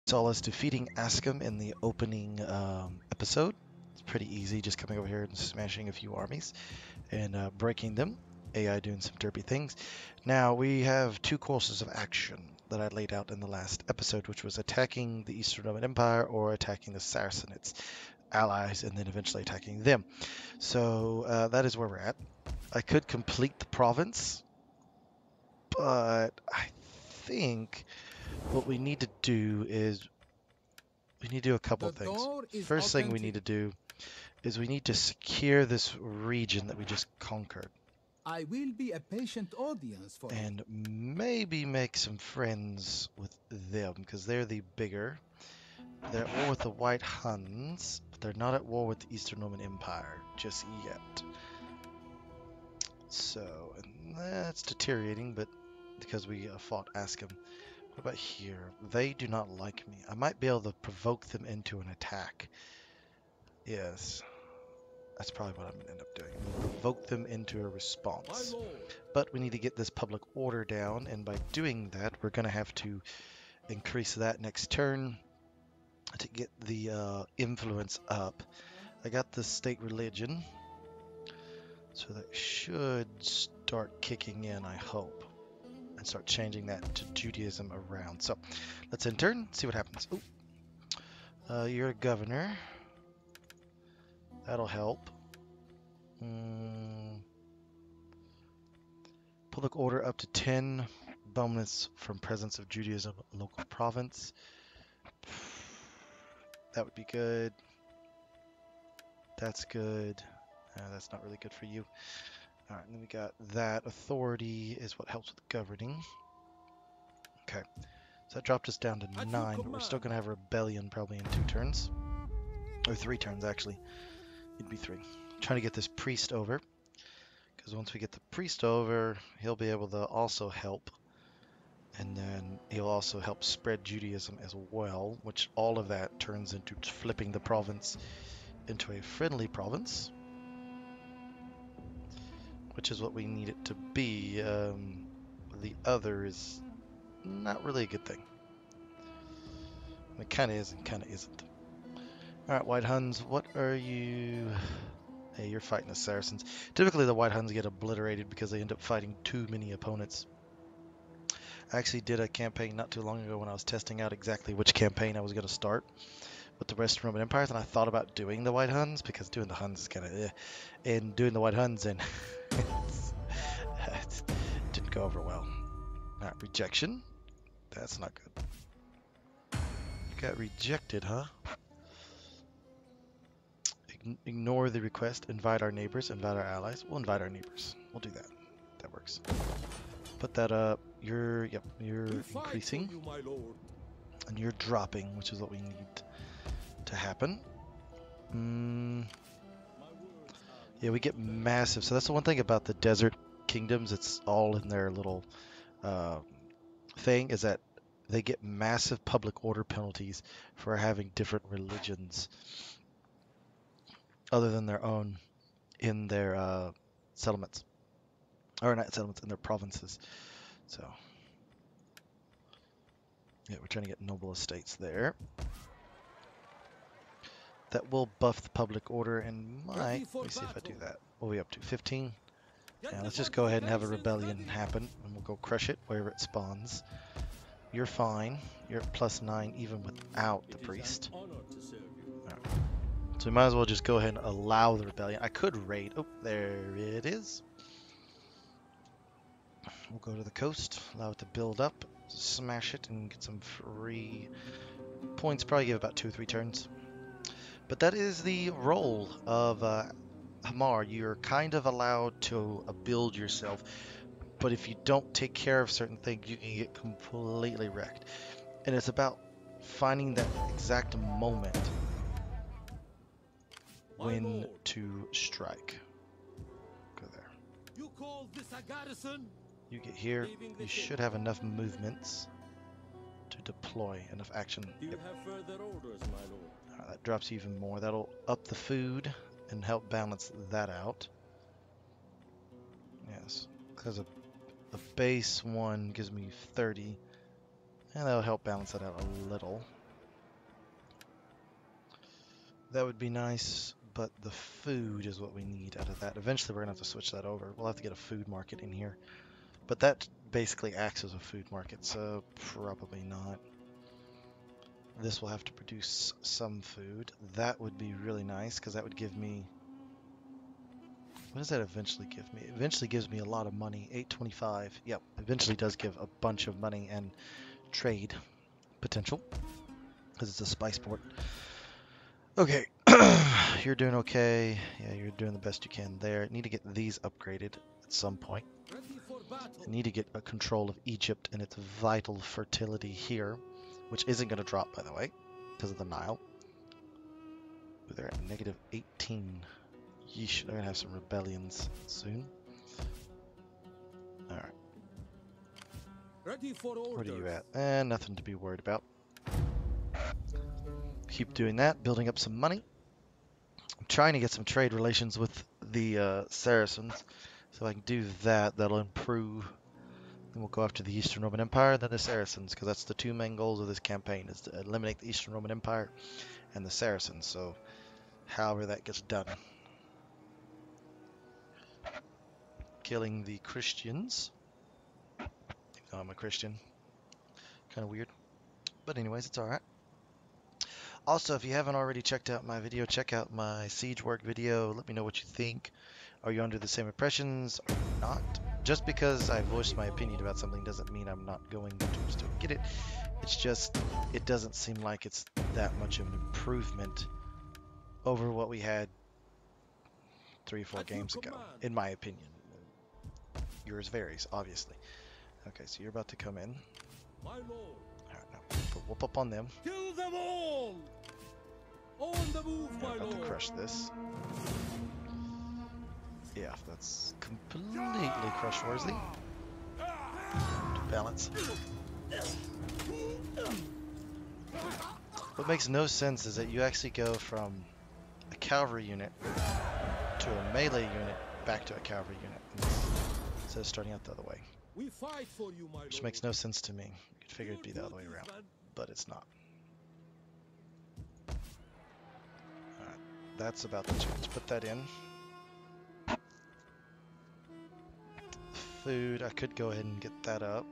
saw us defeating Ascom in the opening episode. It's pretty easy, just coming over here and smashing a few armies and breaking them. AI doing some derpy things. Now we have two courses of action that I laid out in the last episode, which was attacking the Eastern Roman Empire or attacking the Sassinds allies and then eventually attacking them. So that is where we're at. I could complete the province, but I think what we need to do is we need to do a couple things. First thing we need to do is we need to secure this region that we just conquered. I will be a patient audience for and maybe make some friends with them because they're the bigger. They're at war with the White Huns, but they're not at war with the Eastern Roman Empire just yet. So, and that's deteriorating, but because we fought Ascom. What about here? They do not like me. I might be able to provoke them into an attack. Yes. That's probably what I'm going to end up doing. I'm going to provoke them into a response. But we need to get this public order down, and by doing that, we're going to have to increase that next turn to get the influence up. I got the state religion, so that should start kicking in, I hope, and start changing that to Judaism around. So let's end turn, see what happens. Ooh. You're a governor. That'll help. Public order up to 10. Bonus from presence of Judaism local province. That would be good. That's good. That's not really good for you. Alright, and then we got that. Authority is what helps with governing. Okay. So that dropped us down to 9, but we're still going to have a rebellion probably in 2 turns. Or 3 turns, actually. It'd be 3. Trying to get this priest over. Because once we get the priest over, he'll be able to also help. And then he'll also help spread Judaism as well, which all of that turns into flipping the province into a friendly province, which is what we need it to be. The other is not really a good thing. It kind of is and kind of isn't. Alright, White Huns, what are you... Hey, you're fighting the Saracens. Typically the White Huns get obliterated because they end up fighting too many opponents. I actually did a campaign not too long ago when I was testing out exactly which campaign I was going to start with the Western Roman empires, and I thought about doing the White Huns because doing the Huns is kind of and doing the White Huns and it didn't go over well. Alright, rejection. That's not good. You got rejected, huh? Ignore the request. Invite our neighbors. Invite our allies. We'll invite our neighbors. We'll do that. That works. Put that up. You're increasing. And you're dropping, which is what we need to happen. Yeah, we get massive. So that's the one thing about the desert kingdoms. It's all in their little thing, is that they get massive public order penalties for having different religions other than their own in their settlements. Or not settlements, in their provinces. So, yeah, we're trying to get noble estates there. That will buff the public order and might... Let me see if I do that. What are we up to? 15? Yeah, let's just go ahead and have a rebellion happen, and we'll go crush it wherever it spawns. You're fine. You're at +9 even without the priest. Right. So we might as well just go ahead and allow the rebellion. I could raid. Oh, there it is. We'll go to the coast, allow it to build up, smash it, and get some free points. Probably give about 2 or 3 turns. But that is the role of Himyar. You're kind of allowed to build yourself, but if you don't take care of certain things, you can get completely wrecked. And it's about finding that exact moment when to strike. Go there. You call this a garrison? You get here, you should have enough movements to deploy, enough action. Do you have further orders, my lord? That drops you even more. That'll up the food and help balance that out. Yes, because a base one gives me 30, and that'll help balance that out a little. That would be nice, but the food is what we need out of that. Eventually, we're gonna have to switch that over. We'll have to get a food market in here. But that basically acts as a food market, so probably not. This will have to produce some food. That would be really nice, because that would give me... What does that eventually give me? It eventually gives me a lot of money. 825. Yep, eventually does give a bunch of money and trade potential, because it's a spice port. Okay, you're doing okay. Yeah, you're doing the best you can there. Need to get these upgraded at some point. Ready for battle. I need to get a control of Egypt and its vital fertility here, which isn't going to drop, by the way, because of the Nile. Ooh, they're at negative 18. Yeesh, they're going to have some rebellions soon. All right, Ready for orders. what are you at? Nothing to be worried about. Keep doing that, building up some money. I'm trying to get some trade relations with the Saracens. So if I can do that, that'll improve. Then we'll go after the Eastern Roman Empire, then the Saracens, because that's the two main goals of this campaign, is to eliminate the Eastern Roman Empire and the Saracens. So however that gets done. Killing the Christians. Even though I'm a Christian. Kind of weird. But anyways, it's alright. Also, if you haven't already checked out my video, check out my siege work video. Let me know what you think. Are you under the same impressions or not? Just because I voiced my opinion about something doesn't mean I'm not going to still get it. It's just, it doesn't seem like it's that much of an improvement over what we had 3 or 4 games ago, in my opinion. Yours varies, obviously. Okay, so you're about to come in. My lord. Alright, now whoop up on them. Kill them all. On the move, We're my about to lord. crush this. Yeah, that's completely crush worthy. Balance. What makes no sense is that you actually go from a cavalry unit to a melee unit back to a cavalry unit instead of starting out the other way. We fight for you, my Which lord. makes no sense to me. You'd figure it'd be the other way around, but it's not. Alright, that's about to change. Put that in. Food, I could go ahead and get that up.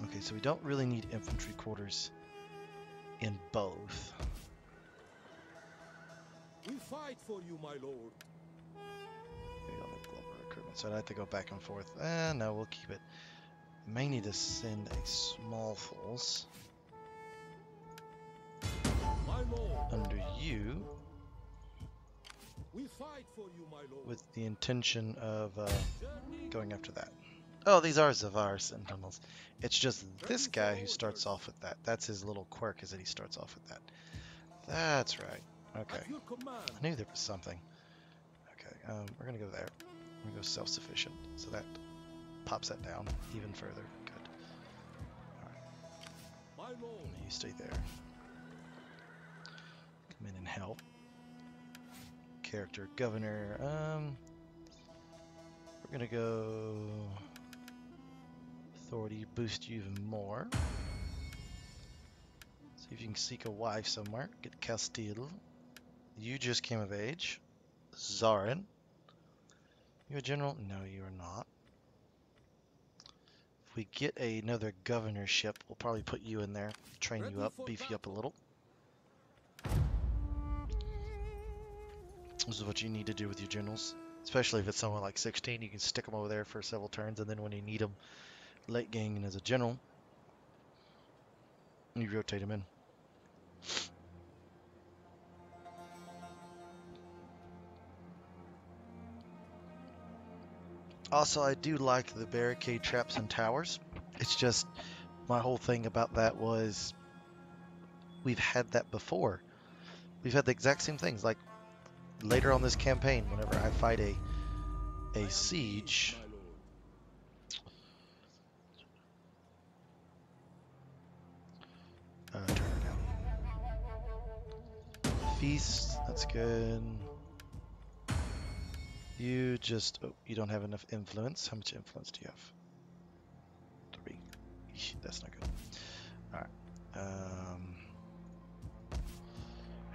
Okay, so we don't really need infantry quarters in both. We fight for you, my lord. We don't have global recruitment, so I'd have to go back and forth. No, we'll keep it. May need to send a small force My lord. under you We fight for you, my lord. with the intention of Journey. going after that. Oh, these are Zavar Sentinels. It's just this guy who starts off with that. That's his little quirk, is that he starts off with that. That's right. Okay. At your command. I knew there was something. Okay, we're going to go there. We're going to go self-sufficient. So that pops that down even further. Good. My lord. You stay there. Come in and help. Character governor. We're gonna go authority, boost you even more. See if you can seek a wife somewhere. Get Castile. You just came of age. Zarin. You a general? No, you are not. If we get another governorship, we'll probably put you in there, train you up, beef you up a little. This is what you need to do with your generals. Especially if it's someone like 16, you can stick them over there for several turns, and then when you need them late game and as a general, you rotate them in. Also, I do like the barricade traps and towers. It's just, my whole thing about that was, we've had that before. We've had the exact same things. Like, later on this campaign, whenever I fight a siege, turn her down. Feast, that's good. You just, oh, you don't have enough influence. How much influence do you have? 3. Eesh, that's not good. Alright.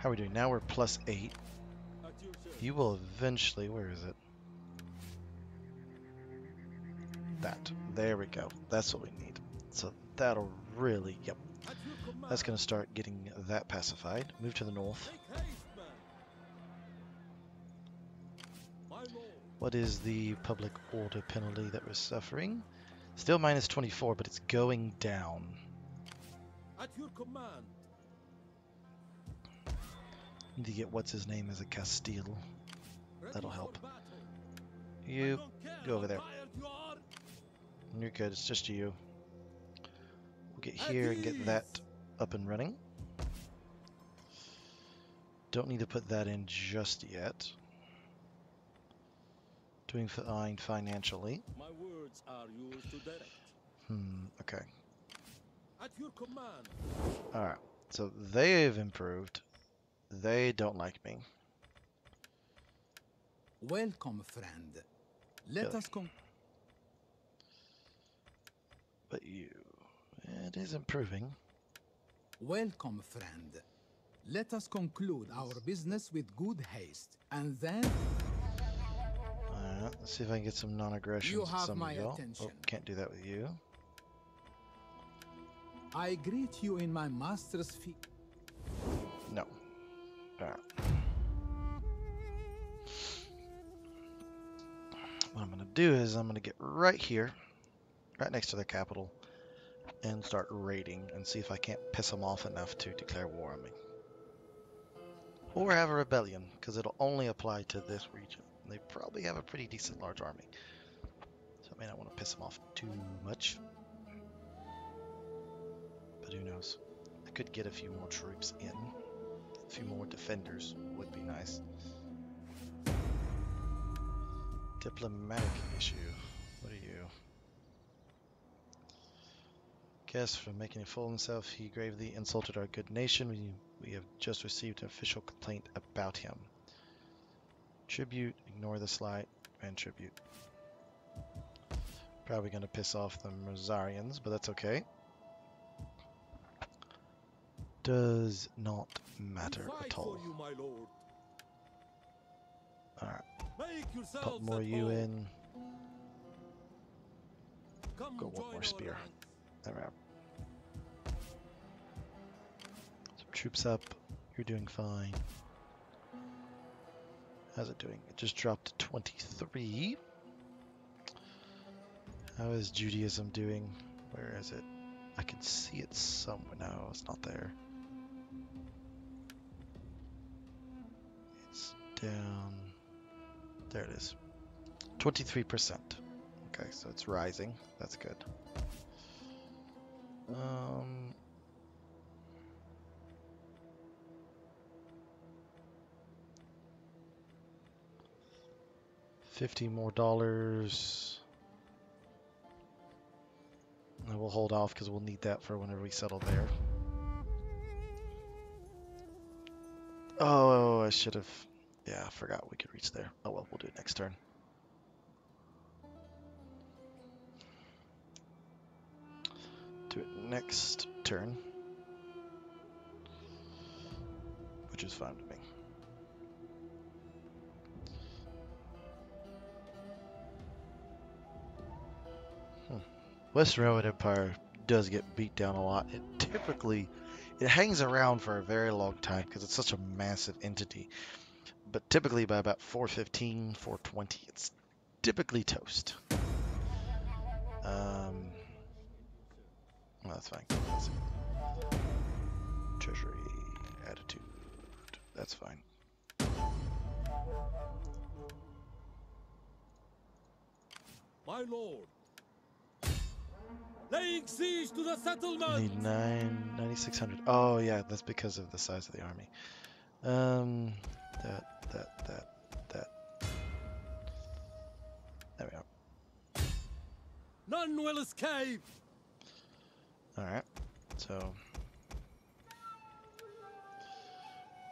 How are we doing? Now we're +8. At your service. You will eventually, where is it? That. There we go. That's what we need. So that'll really, yep. At your command. That's going to start getting that pacified. Move to the north. Make haste, man. My lord. What is the public order penalty that we're suffering? Still -24, but it's going down. At your command. Need to get what's his name as a Castile. Ready That'll for help. battle. I You don't care go over how there. tired you are. You're good. It's just you. We'll get here and get that up and running. Don't need to put that in just yet. Doing fine financially. My words are yours to direct. Okay. At your command. Alright. So they've improved. They don't like me. Welcome, friend. Let Really? us come. But you... It is improving. Welcome, friend. Let us conclude our business with good haste, and then Alright, let's see if I can get some non-aggressions You with have some my of y'all. attention. Oh, can't do that with you. I greet you in my master's feet. No. Alright. What I'm going to do is I'm going to get right here, right next to the capital, and start raiding and see if I can't piss them off enough to declare war on me. Or have a rebellion, because it'll only apply to this region. They probably have a pretty decent large army. So I may not want to piss them off too much. But who knows? I could get a few more troops in. A few more defenders would be nice. Diplomatic issue. What are you? Guess from making a fool of himself, he gravely insulted our good nation. We have just received an official complaint about him. Tribute, ignore the slight, and tribute. Probably going to piss off the Mozarians, but that's okay. Does not matter We fight at all. for you, my lord. Alright, Make put yourselves more at you home. in. Come Go one join more our spear. ranks. Alright. Some troops up. You're doing fine. How's it doing? It just dropped to 23. How is Judaism doing? Where is it? I can see it somewhere. No, it's not there. It's down. There it is. 23%. Okay, so it's rising. That's good. 50 more dollars. And we'll hold off because we'll need that for whenever we settle there. Oh, I should have. Yeah, I forgot we could reach there. Oh well, we'll do it next turn. Do it next turn. Which is fine with me. Western Roman Empire does get beat down a lot. It hangs around for a very long time because it's such a massive entity. But typically by about 415, 420, it's typically toast. Well, that's fine. Treasury, attitude, that's fine. My lord. Laying siege to the settlement. Need 9,600. Oh yeah, that's because of the size of the army. That. There we go. None will escape. Alright, so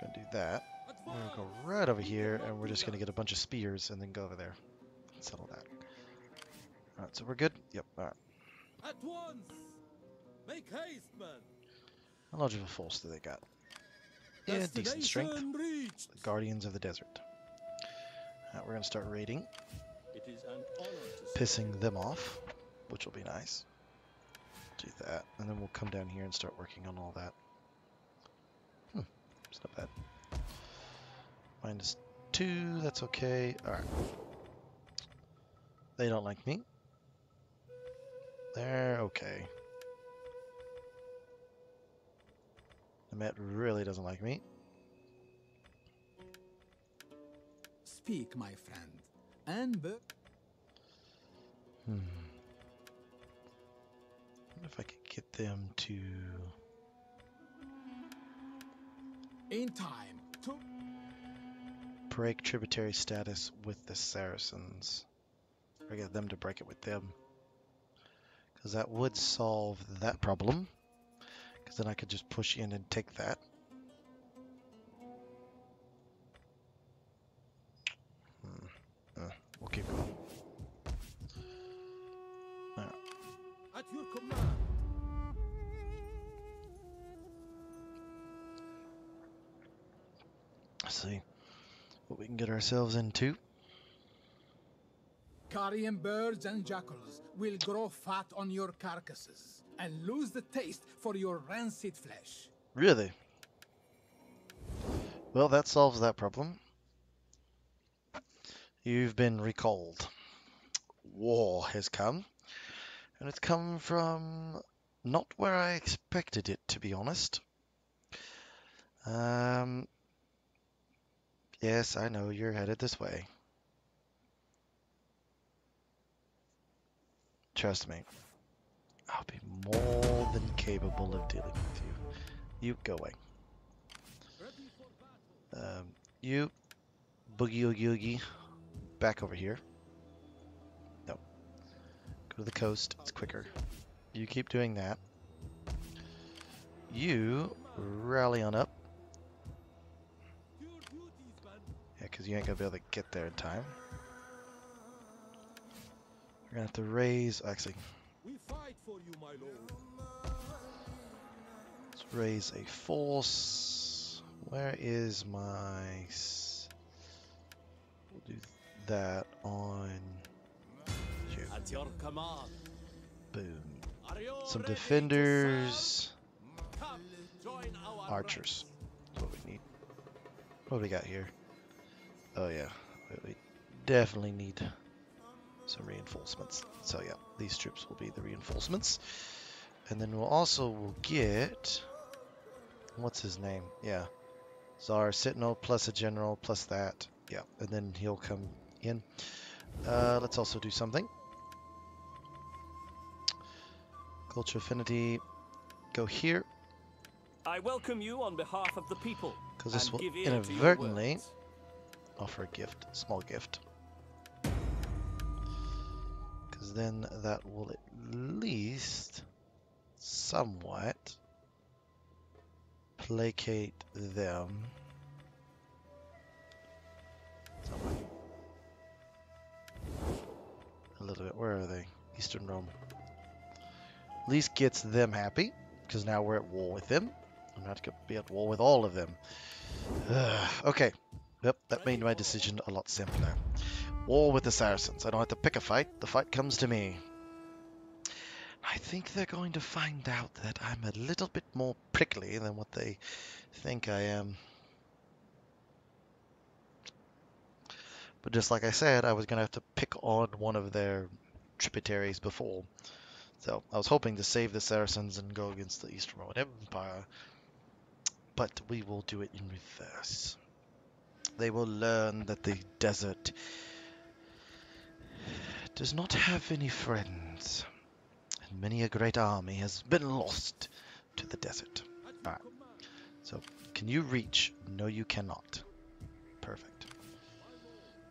gonna do that. We're gonna go right over here and we're just gonna get a bunch of spears and then go over there and settle that. Alright, so we're good? Yep, alright. At once. Make haste, man. How large of a force do they got? Yeah, decent strength. Destination reached. The Guardians of the Desert. We're going to start raiding, It is an honor to pissing them off, which will be nice. Do that, and then we'll come down here and start working on all that. It's not bad. -2, that's okay. Alright. They don't like me. They're okay. The Met really doesn't like me. Speak, my friend. And What if I could get them to... in time to break tributary status with the Saracens. Or get them to break it with them. Because that would solve that problem. Because then I could just push in and take that. We'll keep going. Alright. at your command. Let's see what we can get ourselves into. carrion birds and jackals will grow fat on your carcasses and lose the taste for your rancid flesh. Really? Well, that solves that problem. You've been recalled. War has come. And it's come from not where I expected it, to be honest. Yes, I know you're headed this way. Trust me. I'll be more than capable of dealing with you. You go away. You, Boogie Oogie Oogie, back over here. No. Go to the coast, it's quicker. You keep doing that. You rally on up. Your duties, man. Yeah, because you ain't gonna be able to get there in time. We're gonna have to raise, actually, We fight for you, my lord. let's raise a force. Where is my... We'll do that on... Here. At your command. Boom. Are you Some ready to defenders. serve? Come, join our Archers. ranks. That's what we need. What do we got here? Oh yeah, we definitely need some reinforcements. So yeah, these troops will be the reinforcements. And then we'll also get... What's his name? Yeah. Tsar Sentinel plus a general plus that. Yeah, and then he'll come in. Let's also do something. Culture Affinity. Go here. I welcome you on behalf of the people. Because this and will give ear to your inadvertently words. offer a gift, small gift. Because then that will at least somewhat placate them. Somewhat. A little bit. Where are they? Eastern Rome. At least gets them happy, because now we're at war with them. I'm not going to be at war with all of them. Okay. Yep, that made my decision a lot simpler. War with the Saracens. I don't have to pick a fight. The fight comes to me. I think they're going to find out that I'm a little bit more prickly than what they think I am. But just like I said, I was going to have to pick on one of their tributaries before. So I was hoping to save the Saracens and go against the Eastern Roman Empire. But we will do it in reverse. They will learn that the desert does not have any friends. And many a great army has been lost to the desert. Alright. So, can you reach? No, you cannot. Perfect.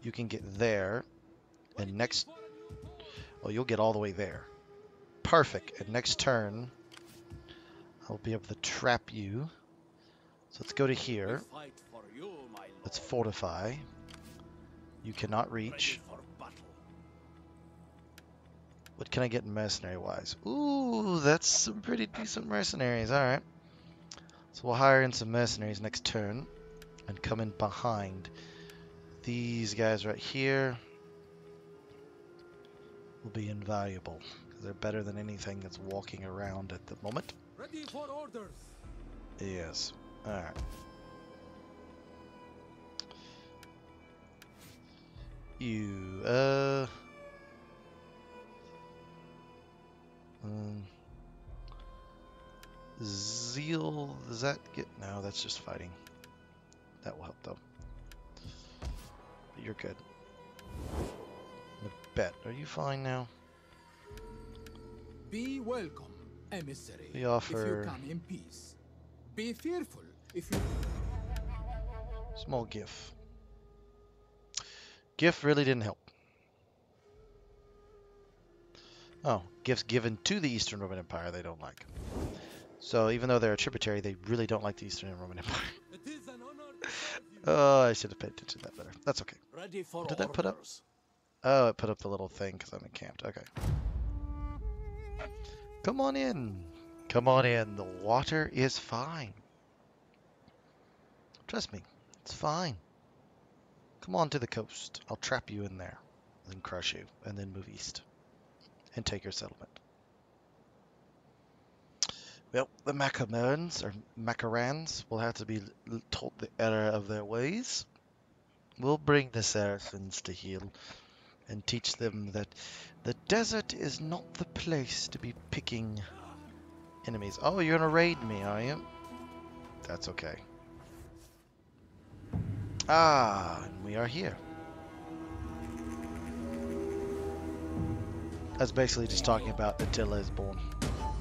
You can get there. And next... Well, you'll get all the way there. Perfect. And next turn, I'll be able to trap you. So let's go to here. We fight for you, my lord. Let's fortify. You cannot reach. Ready for battle. What can I get mercenary-wise? Ooh, that's some pretty decent mercenaries. Alright. So we'll hire in some mercenaries next turn and come in behind. These guys right here will be invaluable because they're better than anything that's walking around at the moment. Ready for orders. Yes. Alright. You, Zeal, does that get, no, that's just fighting. That will help though. But you're good. Bet, are you fine now? Be welcome, emissary. We offer if you come in peace. Be fearful if you... small GIF. GIF really didn't help. Oh, gifts given to the Eastern Roman Empire they don't like. So even though they're a tributary, they really don't like the Eastern Roman Empire. It is an honor to serve you. Oh, I should have paid attention to that better. That's okay. Ready for What did that put up? orders. Oh, it put up the little thing because I'm encamped. Okay. Come on in. Come on in. The water is fine. Trust me, it's fine. Come on to the coast. I'll trap you in there, then crush you, and then move east and take your settlement. Well, the Macamerans, or Macarans, will have to be taught the error of their ways. We'll bring the Saracens to heel and teach them that the desert is not the place to be picking enemies. Oh, you're gonna raid me, are you? That's okay. Ah, and we are here. That's basically just talking about Attila is born.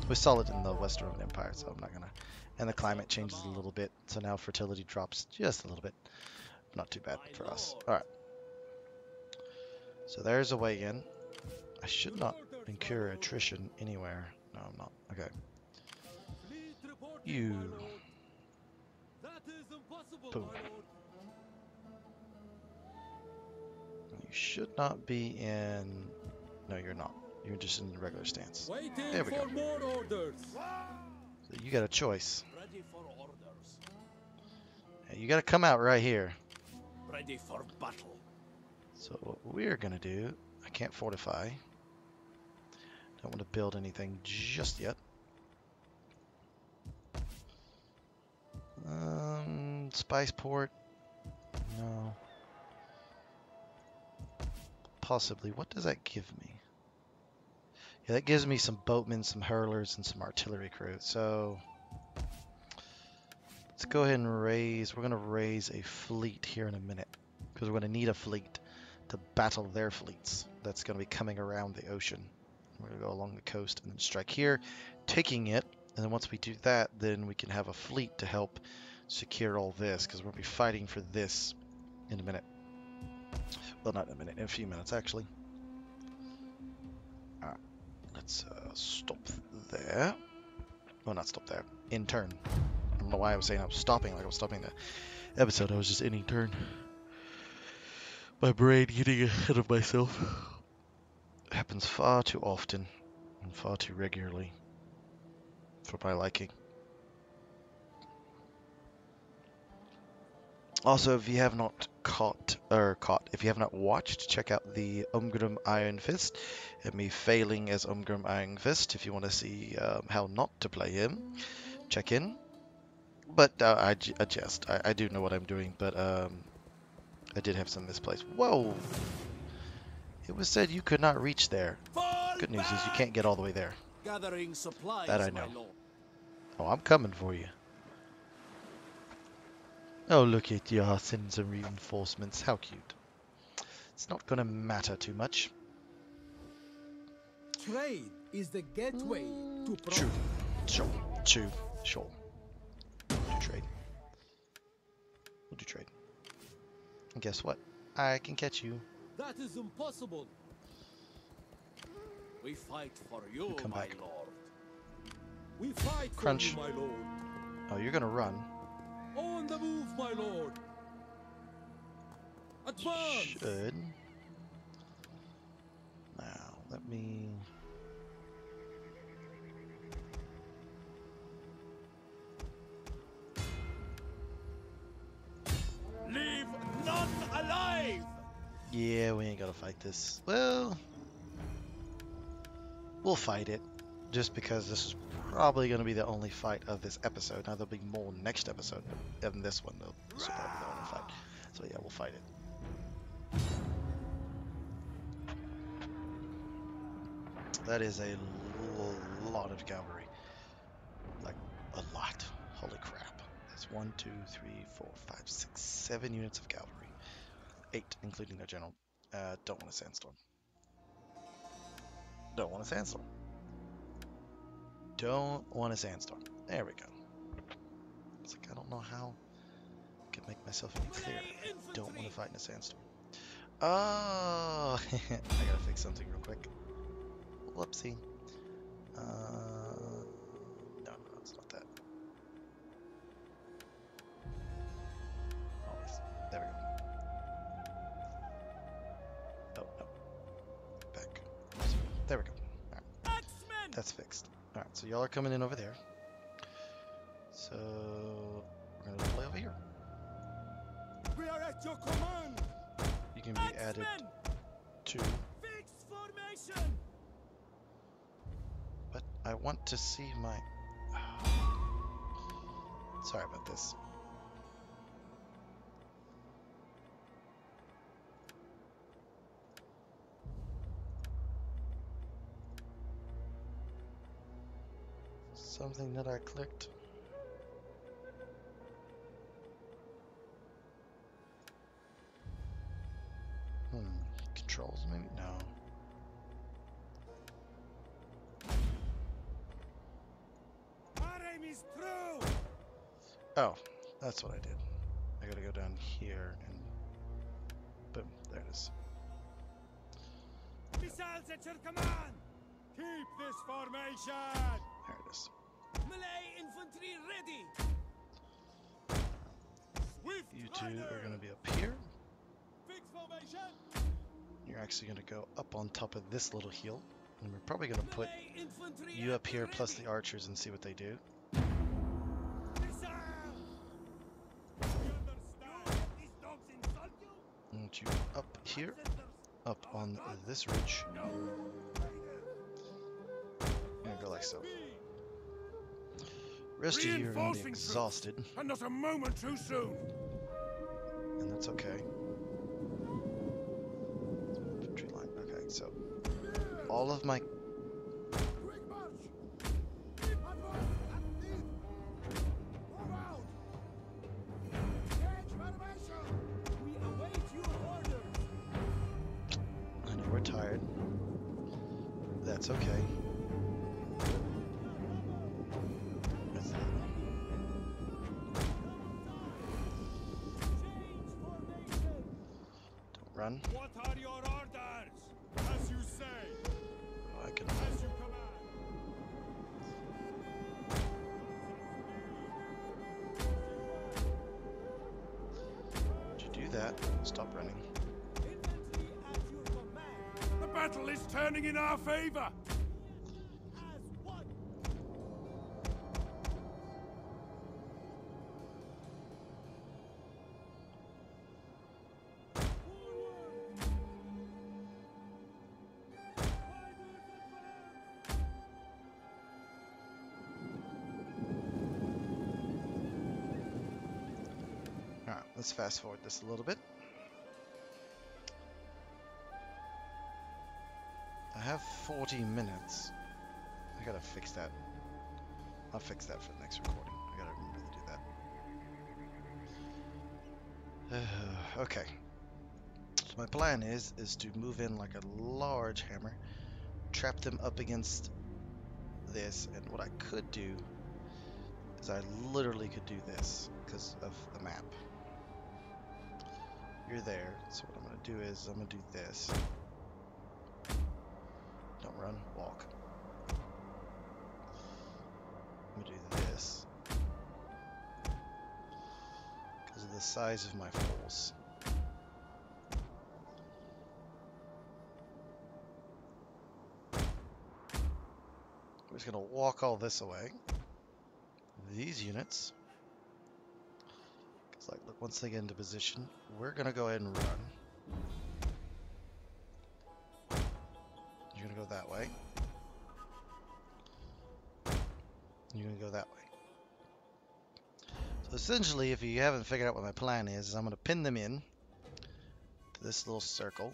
We saw it in the Western Roman Empire, so I'm not gonna. And the climate changes a little bit, so now fertility drops just a little bit. Not too bad for us. All right. So there's a way in. I should not incur attrition anywhere. No, I'm not. Okay. Fleet reporting, You. my lord. That is impossible, Boom. my lord. You should not be in. No, you're not. You're just in the regular stance. Waiting There we for go. more orders. So you got a choice. Ready for orders. You got to come out right here. Ready for battle. So what we're gonna do, I can't fortify. Don't want to build anything just yet. Spiceport, no. Possibly. What does that give me? Yeah, that gives me some boatmen, some hurlers, and some artillery crew. So let's go ahead and raise. We're gonna raise a fleet here in a minute because we're gonna need a fleet to battle their fleets. That's gonna be coming around the ocean. We're gonna go along the coast and then strike here, taking it. And then once we do that, then we can have a fleet to help secure all this because we'll be fighting for this in a minute. Well, not in a minute, in a few minutes actually. Alright, let's stop there. Well, not stop there. In turn. I don't know why I was saying I was stopping like I was stopping the episode. I was just ending turn. My brain getting ahead of myself. It happens far too often and far too regularly for my liking. Also, if you have not if you have not watched, check out the Umgrim Iron Fist and me failing as Umgrim Iron Fist. If you want to see how not to play him, check in. But I jest. I do know what I'm doing, but I did have some misplays. Whoa! It was said you could not reach there. Good news is you can't get all the way there. Gathering supplies, That I know. my lord. Oh, I'm coming for you. Oh, look at your sins and reinforcements. How cute. It's not going to matter too much. Trade is the gateway to True. Sure. We'll do trade. We'll do trade. And guess what? I can catch you. That is impossible. We fight for you, come my back. lord. We fight Crunch. for you, my lord. Oh, you're going to run. On the move, my lord. Advance. Should. Now, let me... Yeah, we ain't gotta fight this. Well, we'll fight it. Just because this is probably going to be the only fight of this episode. Now, there'll be more next episode, but in this one, this will probably be the only fight. So, yeah, we'll fight it. That is a lot of cavalry. Like, a lot. Holy crap. That's 1, 2, 3, 4, 5, 6, 7 units of cavalry. 8, including our general. Don't want a sandstorm. Don't want a sandstorm. Don't want a sandstorm. There we go. It's like, I don't know how I can make myself any clearer. I don't want to fight in a sandstorm. Oh, I gotta fix something real quick. Whoopsie. No, it's not that. Oh, there we go. Oh, no. Back. There we go. All right. That's fixed. All right, so y'all are coming in over there. So we're gonna play over here. We are at your command. You can be added to. Fixed formation. But I want to see my. Sorry about this. Something that I clicked. Controls, maybe? No. Our aim is true. Oh, that's what I did. I gotta go down here and boom, there it is. Missiles at your command. Keep this formation. There it is. Melee infantry ready. Swift You two are gonna be up here. Fixed formation. You're actually gonna go up on top of this little hill. And we're probably gonna put you up here plus the archers and see what they do. I want you up here, up on this ridge. I'm gonna go like so. Rest of you are gonna be exhausted, And not a moment too soon. and that's okay. Infantry line. Okay, so all of my Quick march. Keep advance at need. Move out. Engage formation. We await your orders. I know we're tired. That's okay. Don't run. What are your orders? As you say. Oh, I can. As you command. Would you do that? Stop running. Infantry at your command. The battle is turning in our favor. As one. Alright, let's fast forward this a little bit. I have 40 minutes. I gotta fix that. I'll fix that for the next recording. I gotta remember to do that. Okay. So my plan is to move in like a large hammer, trap them up against this, and what I could do is I literally could do this because of the map. You're there, so what I'm gonna do is I'm gonna do this. Don't run, walk. I'm gonna do this because of the size of my force. We're just gonna walk all this away. These units. Because, like, look, once they get into position, we're gonna go ahead and run. way. You're going to go that way. So essentially, if you haven't figured out what my plan is I'm going to pin them in to this little circle.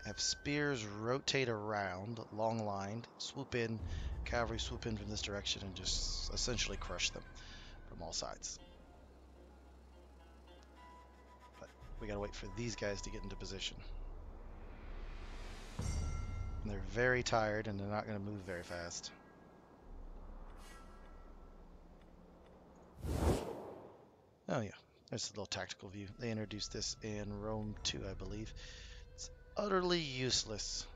Have spears rotate around, long lined, swoop in, cavalry swoop in from this direction and just essentially crush them from all sides. But we gotta wait for these guys to get into position. And they're very tired and they're not gonna move very fast. Oh yeah, there's a little tactical view. They introduced this in Rome 2, I believe. It's utterly useless.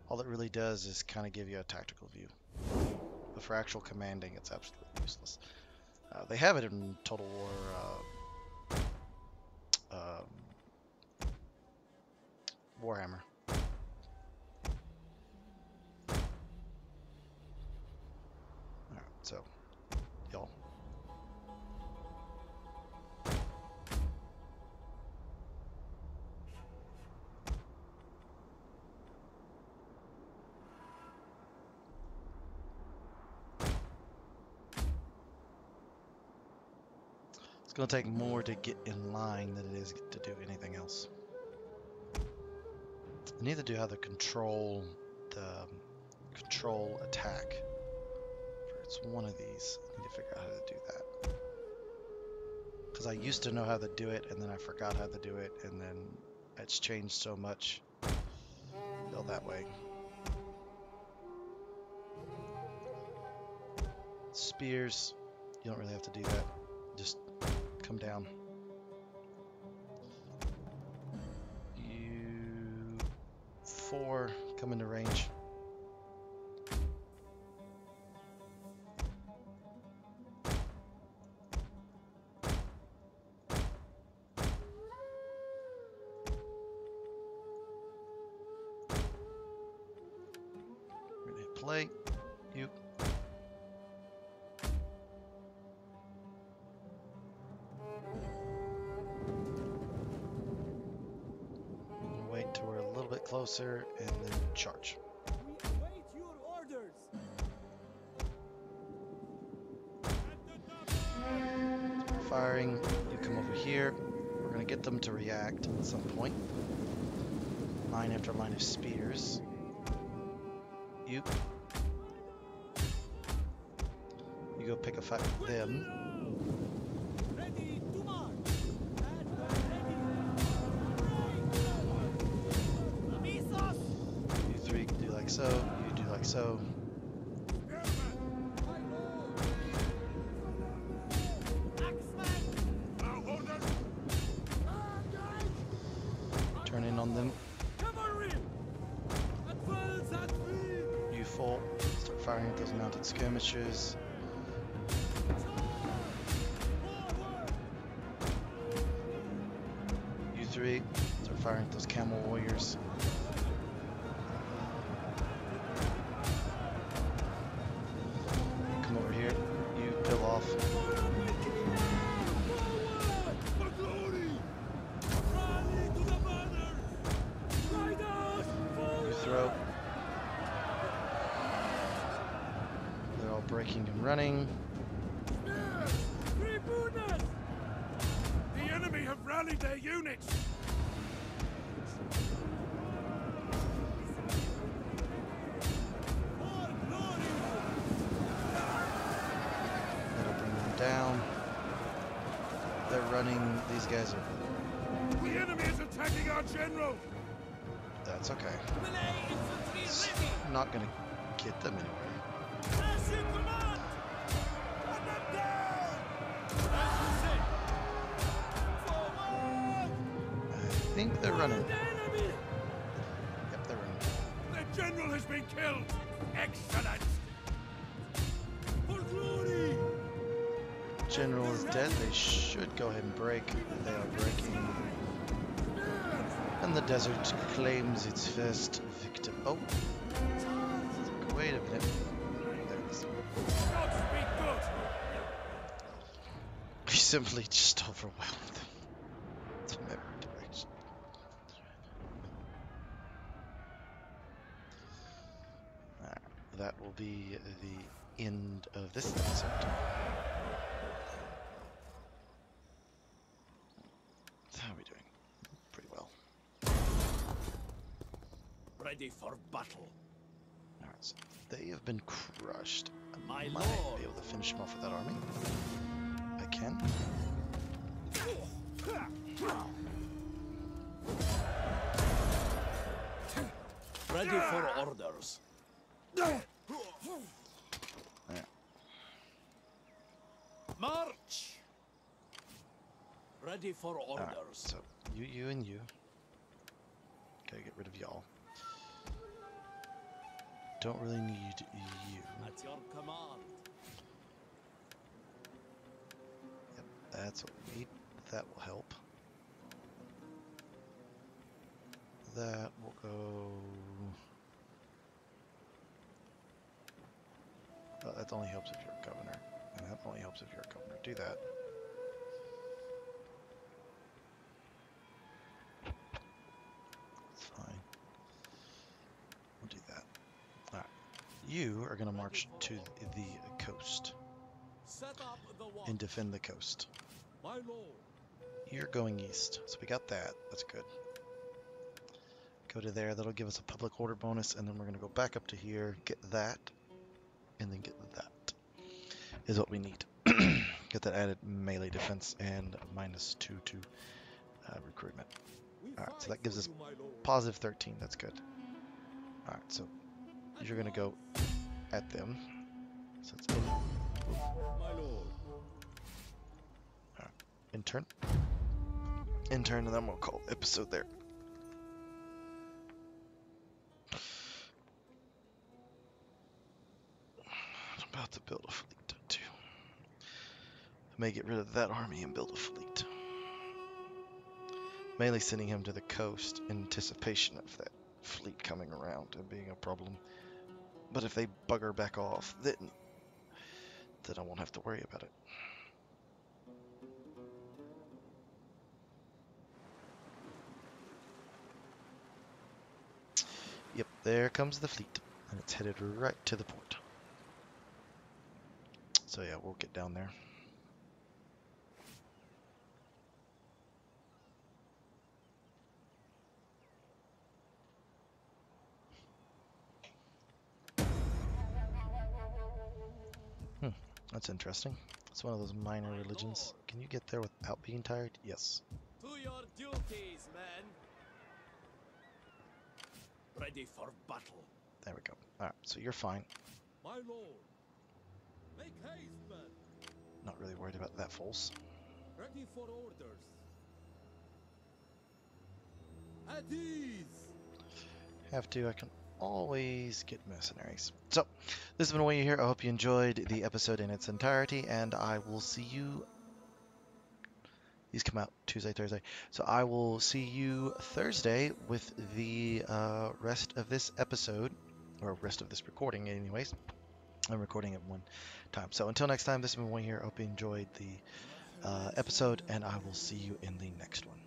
All it really does is kind of give you a tactical view. But for actual commanding, it's absolutely useless. They have it in Total War Warhammer. Alright, so, y'all. It's going to take more to get in line than it is to do anything else. I need to do how to control attack. It's one of these. I need to figure out how to do that. Because I used to know how to do it, and then I forgot how to do it, and then it's changed so much. Go that way. Spears, you don't really have to do that. Just come down. You 4 come into range. We're gonna hit play. You. Wait till we're a little bit closer and then charge. We await your orders. Firing, you come over here. We're going to get them to react at some point. Line after line of spears. You go pick a fight with them. Ready to march. You 3 do like so. You do like so. Turn in on them. You 4 start firing at those mounted skirmishers. You 3 start firing at those camel warriors. Come over here. You peel off. You throw. They're all breaking and running. The enemy have rallied their units. That'll bring them down. They're running. These guys are. The enemy is attacking our general. That's okay. It's not gonna get them anywhere. I think they're running. Yep, they're running. The general has been killed. Excellent. For glory. General is dead. They should go ahead and break. They are breaking. And the desert claims its first victim. Oh. Wait a minute. There it is. Gods be good. We simply just overwhelmed them. It's a matter of direction. be the end of this episode. How are we doing? Pretty well. Ready for battle. Alright, so they have been crushed. I My might lord. be able to finish them off with that army. I can. Ready for orders. There. March. Ready for orders. Alright, so you, and you. Gotta get rid of y'all. Don't really need you. At your command. Yep, that's what we need. That will help. That will go... that only helps if you're a governor. And that only helps if you're a governor. Do that. It's fine. We'll do that. Alright. You are going to march to the coast Set up the watch. and defend the coast. My lord. You're going east. So we got that. That's good. Go to there. That'll give us a public order bonus. And then we're going to go back up to here, get that, and then get that. Is what we need. Get that added melee defense and -2 to recruitment. Alright, so that gives us positive 13. That's good. Alright, so you're going to go at them. So it's in. My lord. Alright, intern. Intern, and then we'll call episode there. I'm about to build a fleet too. I may get rid of that army and build a fleet. Mainly sending him to the coast in anticipation of that fleet coming around and being a problem. But if they bugger back off, then I won't have to worry about it. Yep, there comes the fleet, and it's headed right to the port. So yeah, we'll get down there. That's interesting. It's one of those minor religions. Can you get there without being tired? Yes. To your duties, men. Ready for battle. There we go. Alright, so you're fine. My lord. Make haste, men. Not really worried about that false. Ready for orders. At ease. Have to, I can always get mercenaries. So, this has been Way here. I hope you enjoyed the episode in its entirety, and I will see you... These come out Tuesday, Thursday. So I will see you Thursday with the rest of this episode, or rest of this recording anyways. I'm recording at one time. So until next time, this has been Way here. I hope you enjoyed the episode, and I will see you in the next one.